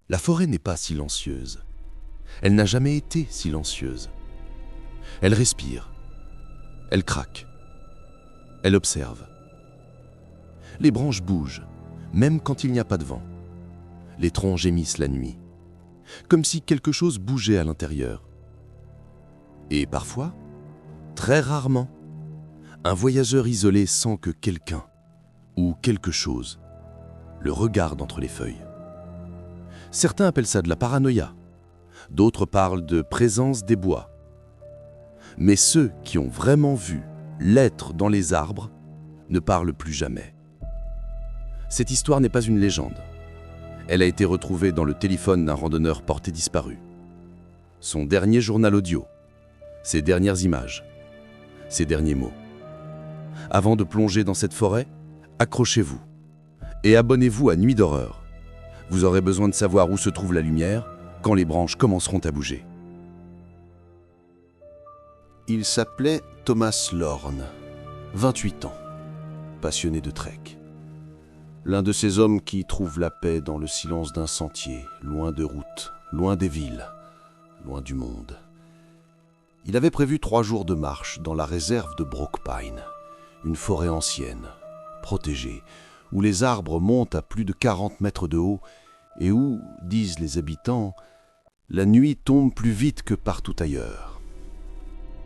La forêt n'est pas silencieuse. Elle n'a jamais été silencieuse. Elle respire. Elle craque. Elle observe. Les branches bougent, même quand il n'y a pas de vent. Les troncs gémissent la nuit, comme si quelque chose bougeait à l'intérieur. Et parfois, très rarement, un voyageur isolé sent que quelqu'un ou quelque chose le regarde entre les feuilles. Certains appellent ça de la paranoïa, d'autres parlent de présence des bois. Mais ceux qui ont vraiment vu l'être dans les arbres ne parlent plus jamais. Cette histoire n'est pas une légende. Elle a été retrouvée dans le téléphone d'un randonneur porté disparu. Son dernier journal audio, ses dernières images, ses derniers mots. Avant de plonger dans cette forêt, accrochez-vous et abonnez-vous à Nuit d'horreur. Vous aurez besoin de savoir où se trouve la lumière quand les branches commenceront à bouger. Il s'appelait Thomas Lorne, 28 ans, passionné de trek. L'un de ces hommes qui trouvent la paix dans le silence d'un sentier, loin de routes, loin des villes, loin du monde. Il avait prévu 3 jours de marche dans la réserve de Brookpine, une forêt ancienne, protégée, où les arbres montent à plus de 40 mètres de haut et où, disent les habitants, la nuit tombe plus vite que partout ailleurs.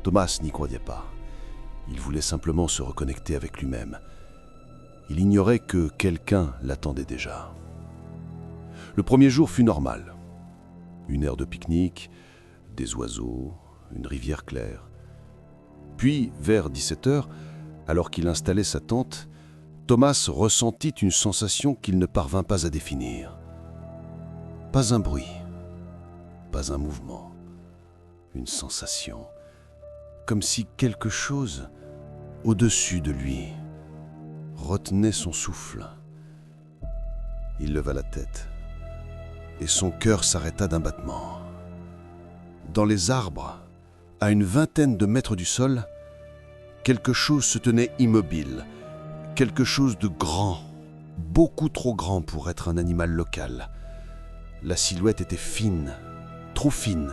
Thomas n'y croyait pas. Il voulait simplement se reconnecter avec lui-même. Il ignorait que quelqu'un l'attendait déjà. Le premier jour fut normal. Une aire de pique-nique, des oiseaux, une rivière claire. Puis, vers 17h, alors qu'il installait sa tente, Thomas ressentit une sensation qu'il ne parvint pas à définir. Pas un bruit, pas un mouvement, une sensation, comme si quelque chose, au-dessus de lui, retenait son souffle. Il leva la tête, et son cœur s'arrêta d'un battement. Dans les arbres, à une vingtaine de mètres du sol, quelque chose se tenait immobile, quelque chose de grand, beaucoup trop grand pour être un animal local. La silhouette était fine, trop fine,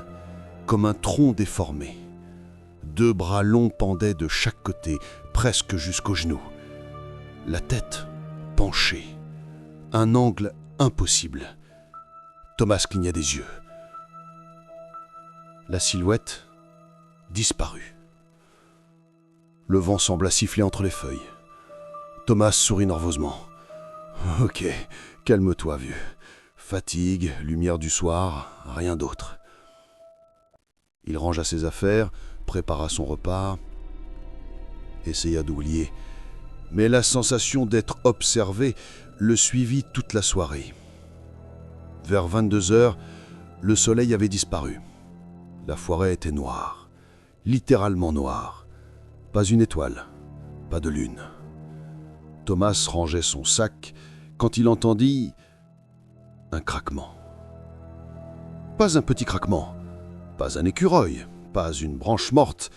comme un tronc déformé. 2 bras longs pendaient de chaque côté, presque jusqu'aux genoux. La tête penchée, un angle impossible. Thomas cligna des yeux. La silhouette disparut. Le vent sembla siffler entre les feuilles. Thomas sourit nerveusement. « Ok, calme-toi, vieux. Fatigue, lumière du soir, rien d'autre. » Il rangea ses affaires, prépara son repas, essaya d'oublier. Mais la sensation d'être observé le suivit toute la soirée. Vers 22h, le soleil avait disparu. La forêt était noire, littéralement noire. Pas une étoile, pas de lune. Thomas rangeait son sac quand il entendit un craquement. Pas un petit craquement, pas un écureuil, pas une branche morte.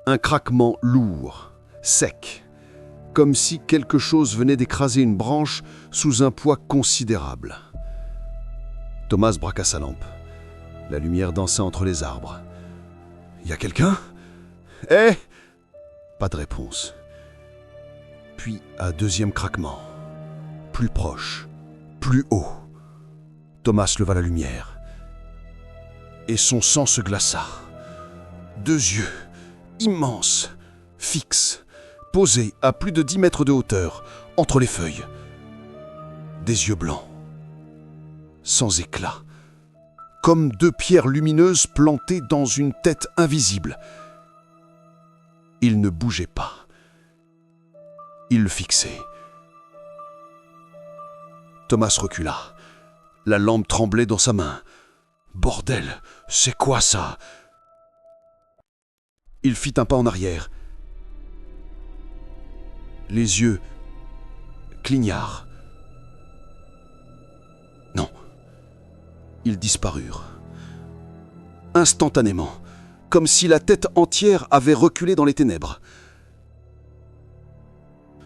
Un craquement lourd, sec, comme si quelque chose venait d'écraser une branche sous un poids considérable. Thomas braqua sa lampe. La lumière dansa entre les arbres. « Y a quelqu'un ? Hé !» Pas de réponse. Puis un deuxième craquement, plus proche, plus haut. Thomas leva la lumière. Et son sang se glaça. 2 yeux, immenses, fixes, posés à plus de 10 mètres de hauteur, entre les feuilles. Des yeux blancs, sans éclat, comme 2 pierres lumineuses plantées dans une tête invisible. Il ne bougeait pas. Il le fixait. Thomas recula. La lampe tremblait dans sa main. « Bordel, c'est quoi ça ?» Il fit un pas en arrière. Les yeux clignards. Non. Ils disparurent. Instantanément, comme si la tête entière avait reculé dans les ténèbres.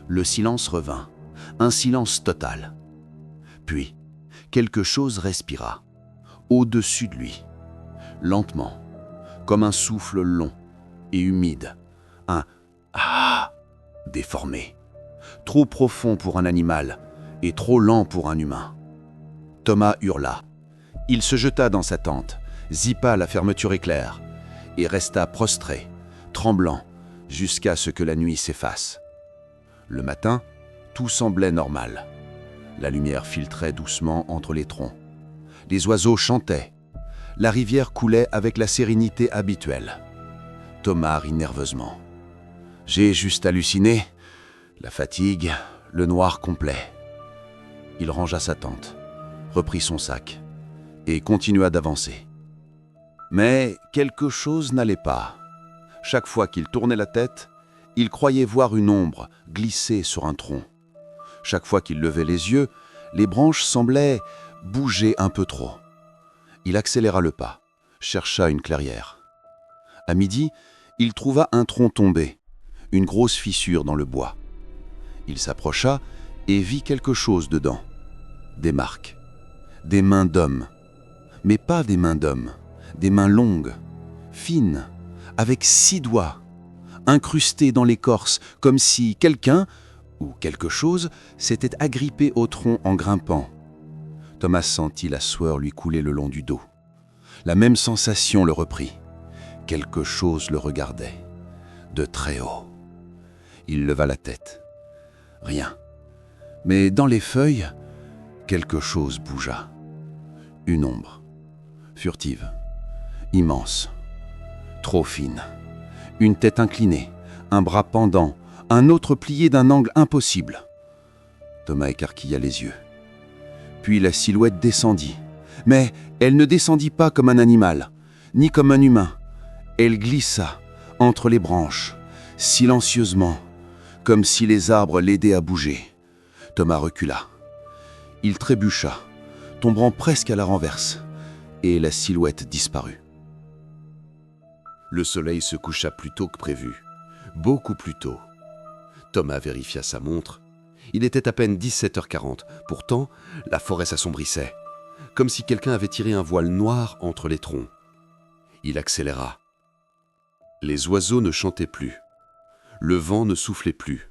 Le silence revint, un silence total. Puis, quelque chose respira, au-dessus de lui, lentement, comme un souffle long et humide, un « ah » déformé, trop profond pour un animal et trop lent pour un humain. Thomas hurla. Il se jeta dans sa tente, zippa la fermeture éclair et resta prostré, tremblant, jusqu'à ce que la nuit s'efface. Le matin, tout semblait normal. La lumière filtrait doucement entre les troncs. Les oiseaux chantaient. La rivière coulait avec la sérénité habituelle. Thomas rit nerveusement. « J'ai juste halluciné. La fatigue, le noir complet. » Il rangea sa tente, reprit son sac et continua d'avancer. Mais quelque chose n'allait pas. Chaque fois qu'il tournait la tête, il croyait voir une ombre glisser sur un tronc. Chaque fois qu'il levait les yeux, les branches semblaient bouger un peu trop. Il accéléra le pas, chercha une clairière. À midi, il trouva un tronc tombé, une grosse fissure dans le bois. Il s'approcha et vit quelque chose dedans. Des marques, des mains d'hommes. Mais pas des mains d'hommes, des mains longues, fines, avec 6 doigts, incrustés dans l'écorce, comme si quelqu'un, ou quelque chose, s'était agrippé au tronc en grimpant. Thomas sentit la sueur lui couler le long du dos. La même sensation le reprit. Quelque chose le regardait, de très haut. Il leva la tête. Rien. Mais dans les feuilles, quelque chose bougea. Une ombre, furtive, immense, trop fine. Une tête inclinée, un bras pendant, un autre plié d'un angle impossible. Thomas écarquilla les yeux. Puis la silhouette descendit. Mais elle ne descendit pas comme un animal, ni comme un humain. Elle glissa entre les branches, silencieusement, comme si les arbres l'aidaient à bouger. Thomas recula. Il trébucha, tombant presque à la renverse, et la silhouette disparut. Le soleil se coucha plus tôt que prévu, beaucoup plus tôt. Thomas vérifia sa montre. Il était à peine 17h40. Pourtant, la forêt s'assombrissait, comme si quelqu'un avait tiré un voile noir entre les troncs. Il accéléra. Les oiseaux ne chantaient plus. Le vent ne soufflait plus.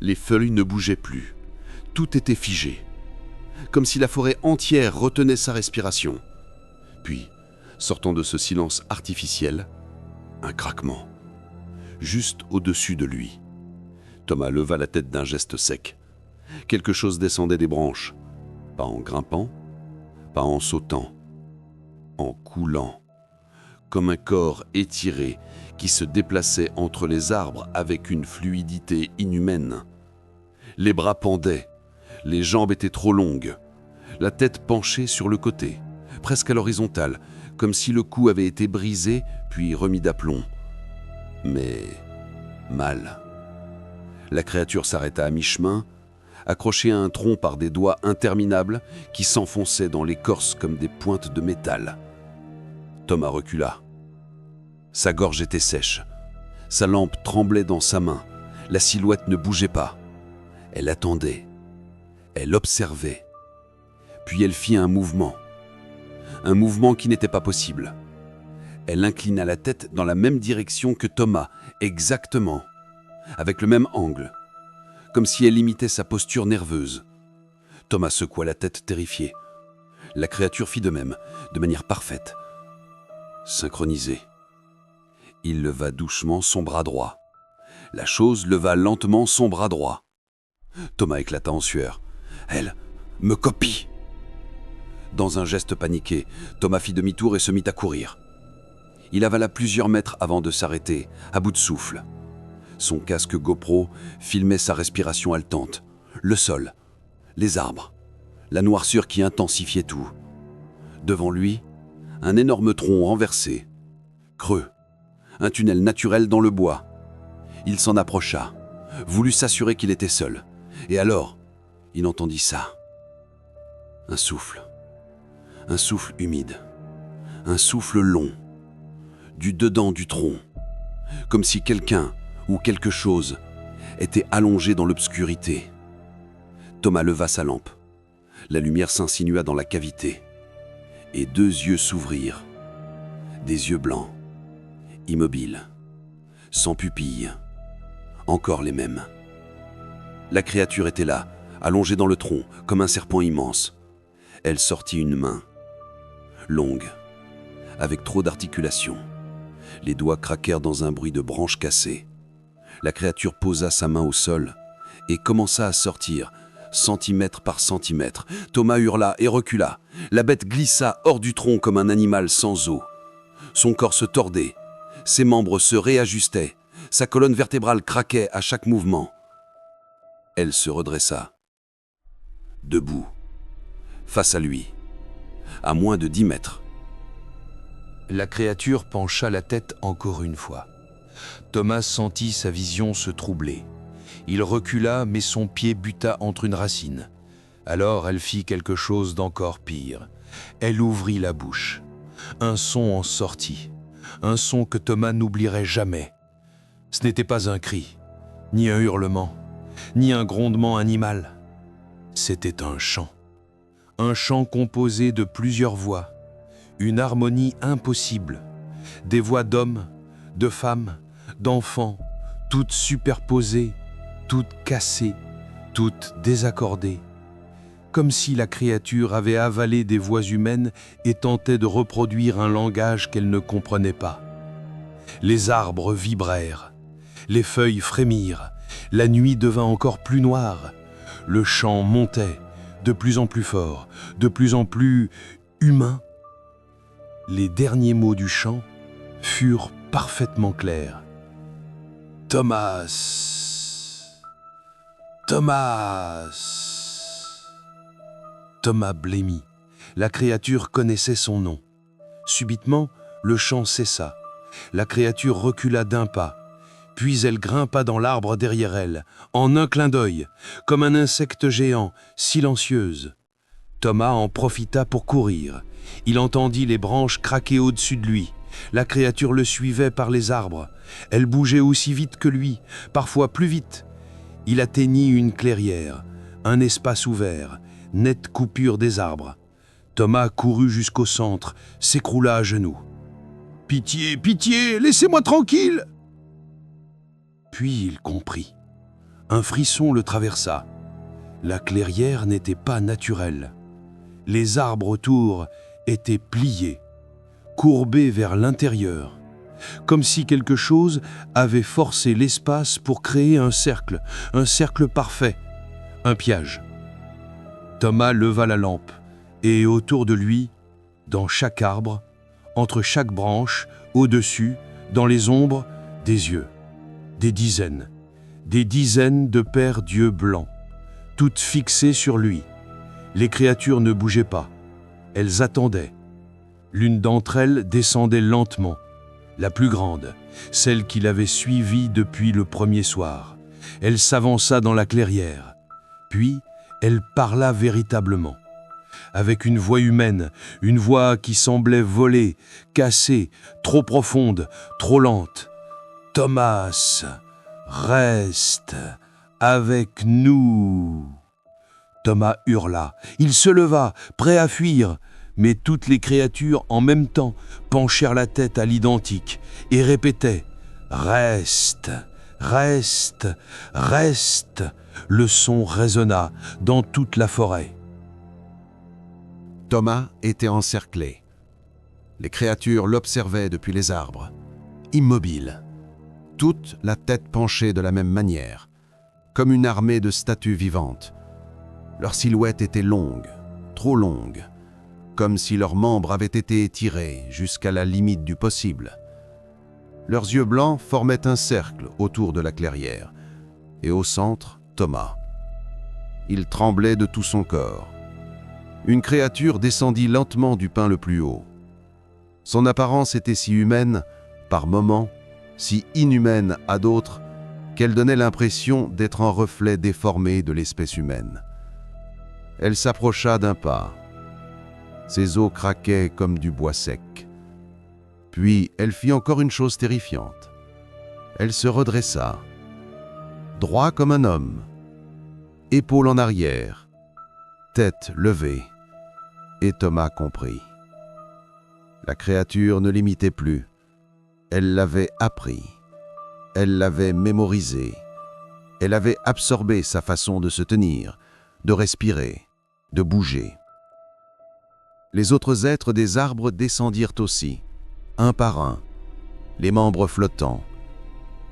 Les feuilles ne bougeaient plus. Tout était figé, comme si la forêt entière retenait sa respiration. Puis, sortant de ce silence artificiel, un craquement, juste au-dessus de lui. Thomas leva la tête d'un geste sec. Quelque chose descendait des branches, pas en grimpant, pas en sautant, en coulant, comme un corps étiré qui se déplaçait entre les arbres avec une fluidité inhumaine. Les bras pendaient, les jambes étaient trop longues, la tête penchée sur le côté, presque à l'horizontale, comme si le cou avait été brisé puis remis d'aplomb. Mais mal. La créature s'arrêta à mi-chemin, accrochée à un tronc par des doigts interminables qui s'enfonçaient dans l'écorce comme des pointes de métal. Thomas recula. Sa gorge était sèche. Sa lampe tremblait dans sa main. La silhouette ne bougeait pas. Elle attendait. Elle observait. Puis elle fit un mouvement qui n'était pas possible. Elle inclina la tête dans la même direction que Thomas, exactement, avec le même angle, comme si elle imitait sa posture nerveuse. Thomas secoua la tête terrifié. La créature fit de même, de manière parfaite, synchronisée. Il leva doucement son bras droit. La chose leva lentement son bras droit. Thomas éclata en sueur. « Elle me copie !» Dans un geste paniqué, Thomas fit demi-tour et se mit à courir. Il avala plusieurs mètres avant de s'arrêter, à bout de souffle. Son casque GoPro filmait sa respiration haletante, le sol, les arbres, la noirceur qui intensifiait tout. Devant lui, un énorme tronc renversé, creux, un tunnel naturel dans le bois. Il s'en approcha, voulut s'assurer qu'il était seul. Et alors, il entendit ça. Un souffle humide, un souffle long, du dedans du tronc, comme si quelqu'un ou quelque chose était allongé dans l'obscurité. Thomas leva sa lampe. La lumière s'insinua dans la cavité. et 2 yeux s'ouvrirent. Des yeux blancs, immobiles, sans pupilles, encore les mêmes. La créature était là, allongée dans le tronc, comme un serpent immense. Elle sortit une main, longue, avec trop d'articulation. Les doigts craquèrent dans un bruit de branches cassées. La créature posa sa main au sol et commença à sortir, centimètre par centimètre. Thomas hurla et recula. La bête glissa hors du tronc comme un animal sans os. Son corps se tordait, ses membres se réajustaient, sa colonne vertébrale craquait à chaque mouvement. Elle se redressa, debout, face à lui, à moins de 10 mètres. La créature pencha la tête encore une fois. Thomas sentit sa vision se troubler. Il recula, mais son pied buta entre une racine. Alors elle fit quelque chose d'encore pire. Elle ouvrit la bouche. Un son en sortit. Un son que Thomas n'oublierait jamais. Ce n'était pas un cri, ni un hurlement, ni un grondement animal. C'était un chant. Un chant composé de plusieurs voix. Une harmonie impossible. Des voix d'hommes, de femmes, d'enfants, toutes superposées, toutes cassées, toutes désaccordées. Comme si la créature avait avalé des voix humaines et tentait de reproduire un langage qu'elle ne comprenait pas. Les arbres vibrèrent, les feuilles frémirent, la nuit devint encore plus noire. Le chant montait, de plus en plus fort, de plus en plus humain. Les derniers mots du chant furent parfaitement clairs. « Thomas! Thomas !» Thomas blêmit. La créature connaissait son nom. Subitement, le chant cessa. La créature recula d'un pas. Puis elle grimpa dans l'arbre derrière elle, en un clin d'œil, comme un insecte géant, silencieuse. Thomas en profita pour courir. Il entendit les branches craquer au-dessus de lui. La créature le suivait par les arbres. Elle bougeait aussi vite que lui, parfois plus vite. Il atteignit une clairière, un espace ouvert, nette coupure des arbres. Thomas courut jusqu'au centre, s'écroula à genoux. « Pitié, pitié, laissez-moi tranquille !» Puis il comprit. Un frisson le traversa. La clairière n'était pas naturelle. Les arbres autour étaient pliés, courbés vers l'intérieur, comme si quelque chose avait forcé l'espace pour créer un cercle parfait, un piège. Thomas leva la lampe, et autour de lui, dans chaque arbre, entre chaque branche, au-dessus, dans les ombres, des yeux, des dizaines de paires d'yeux blancs, toutes fixées sur lui. Les créatures ne bougeaient pas, elles attendaient. L'une d'entre elles descendait lentement, la plus grande, celle qui l'avait suivie depuis le premier soir. Elle s'avança dans la clairière, puis elle parla véritablement. Avec une voix humaine, une voix qui semblait voler, cassée, trop profonde, trop lente. « Thomas, reste avec nous !» Thomas hurla. Il se leva, prêt à fuir, mais toutes les créatures, en même temps, penchèrent la tête à l'identique et répétaient « Reste, reste, reste !» Le son résonna dans toute la forêt. Thomas était encerclé. Les créatures l'observaient depuis les arbres, immobile, toute la tête penchée de la même manière, comme une armée de statues vivantes. Leur silhouette était longue, trop longue, comme si leurs membres avaient été étirés jusqu'à la limite du possible. Leurs yeux blancs formaient un cercle autour de la clairière, et au centre, Thomas. Il tremblait de tout son corps. Une créature descendit lentement du pin le plus haut. Son apparence était si humaine, par moments, si inhumaine à d'autres, qu'elle donnait l'impression d'être un reflet déformé de l'espèce humaine. Elle s'approcha d'un pas. Ses os craquaient comme du bois sec. Puis elle fit encore une chose terrifiante. Elle se redressa, droit comme un homme, épaules en arrière, tête levée, et Thomas comprit. La créature ne l'imitait plus. Elle l'avait appris. Elle l'avait mémorisé. Elle avait absorbé sa façon de se tenir, de respirer, de bouger. Les autres êtres des arbres descendirent aussi, un par un, les membres flottants,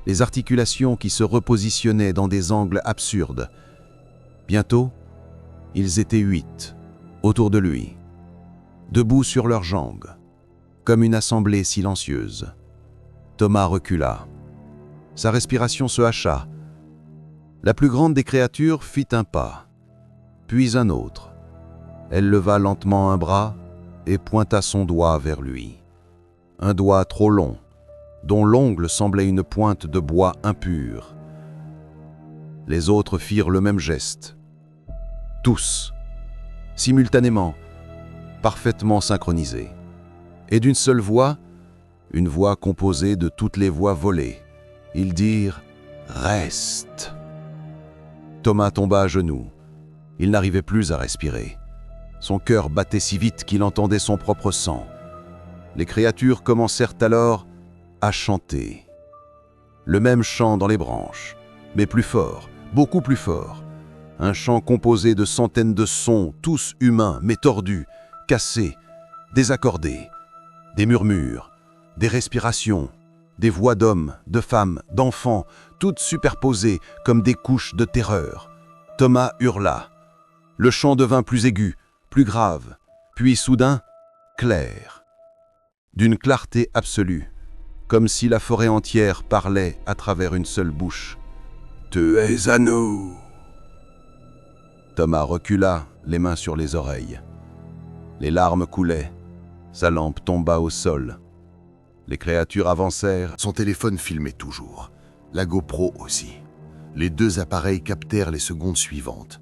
les articulations qui se repositionnaient dans des angles absurdes. Bientôt, ils étaient 8, autour de lui, debout sur leurs jambes, comme une assemblée silencieuse. Thomas recula. Sa respiration se hacha. La plus grande des créatures fit un pas, puis un autre. Elle leva lentement un bras et pointa son doigt vers lui. Un doigt trop long, dont l'ongle semblait une pointe de bois impur. Les autres firent le même geste. Tous, simultanément, parfaitement synchronisés. Et d'une seule voix, une voix composée de toutes les voix volées, ils dirent « Reste !» Thomas tomba à genoux. Il n'arrivait plus à respirer. Son cœur battait si vite qu'il entendait son propre sang. Les créatures commencèrent alors à chanter. Le même chant dans les branches, mais plus fort, beaucoup plus fort. Un chant composé de centaines de sons, tous humains, mais tordus, cassés, désaccordés. Des murmures, des respirations, des voix d'hommes, de femmes, d'enfants, toutes superposées comme des couches de terreur. Thomas hurla. Le chant devint plus aigu, plus grave, puis soudain, clair. D'une clarté absolue, comme si la forêt entière parlait à travers une seule bouche. « Tu es à nous !» Thomas recula, les mains sur les oreilles. Les larmes coulaient, sa lampe tomba au sol. Les créatures avancèrent. Son téléphone filmait toujours, la GoPro aussi. Les deux appareils captèrent les secondes suivantes.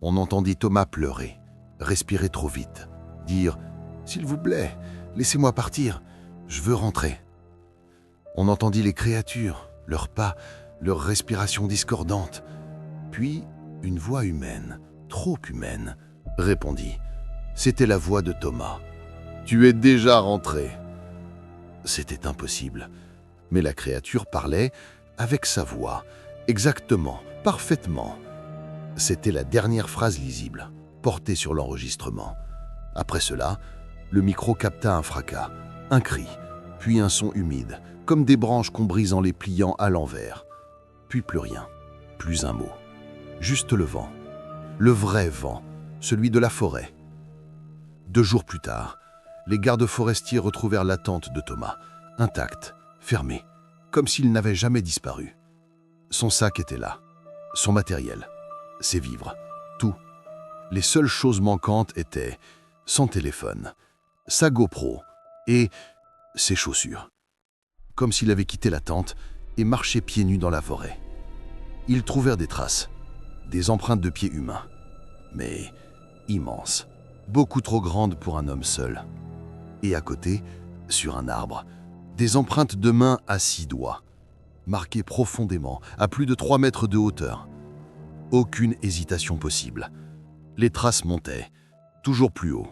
On entendit Thomas pleurer, respirer trop vite, dire « S'il vous plaît, laissez-moi partir, je veux rentrer ». On entendit les créatures, leurs pas, leur respiration discordante. Puis, une voix humaine, trop humaine, répondit. C'était la voix de Thomas. « Tu es déjà rentré !» C'était impossible. Mais la créature parlait avec sa voix, exactement, parfaitement. C'était la dernière phrase lisible, portée sur l'enregistrement. Après cela, le micro capta un fracas, un cri, puis un son humide, comme des branches qu'on brise en les pliant à l'envers. Puis plus rien, plus un mot. Juste le vent. Le vrai vent, celui de la forêt. 2 jours plus tard, les gardes forestiers retrouvèrent la tente de Thomas, intacte, fermée, comme s'il n'avait jamais disparu. Son sac était là, son matériel, ses vivres, tout. Les seules choses manquantes étaient son téléphone, sa GoPro et ses chaussures. Comme s'il avait quitté la tente et marché pieds nus dans la forêt. Ils trouvèrent des traces, des empreintes de pieds humains, mais immenses, beaucoup trop grandes pour un homme seul. Et à côté, sur un arbre, des empreintes de mains à 6 doigts, marquées profondément, à plus de 3 mètres de hauteur. Aucune hésitation possible. Les traces montaient, toujours plus haut,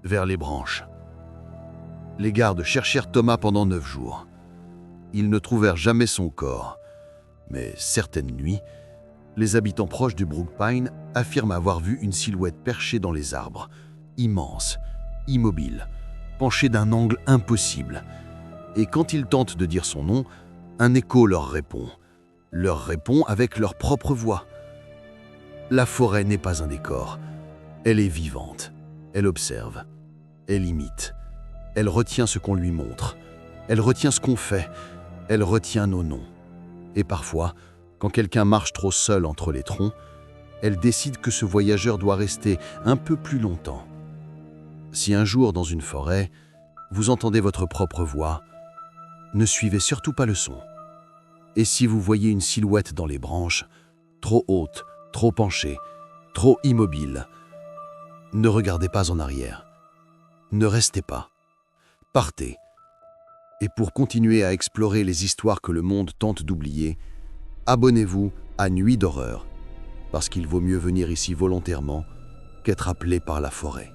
vers les branches. Les gardes cherchèrent Thomas pendant 9 jours. Ils ne trouvèrent jamais son corps. Mais certaines nuits, les habitants proches du Brookpine affirment avoir vu une silhouette perchée dans les arbres, immense, immobile, penchée d'un angle impossible. Et quand ils tentent de dire son nom, un écho leur répond avec leur propre voix. La forêt n'est pas un décor. Elle est vivante. Elle observe. Elle imite. Elle retient ce qu'on lui montre. Elle retient ce qu'on fait. Elle retient nos noms. Et parfois, quand quelqu'un marche trop seul entre les troncs, elle décide que ce voyageur doit rester un peu plus longtemps. Si un jour, dans une forêt, vous entendez votre propre voix, ne suivez surtout pas le son. Et si vous voyez une silhouette dans les branches, trop haute, trop penchée, trop immobile, ne regardez pas en arrière. Ne restez pas. Partez. Et pour continuer à explorer les histoires que le monde tente d'oublier, abonnez-vous à Nuit d'horreur, parce qu'il vaut mieux venir ici volontairement qu'être appelé par la forêt.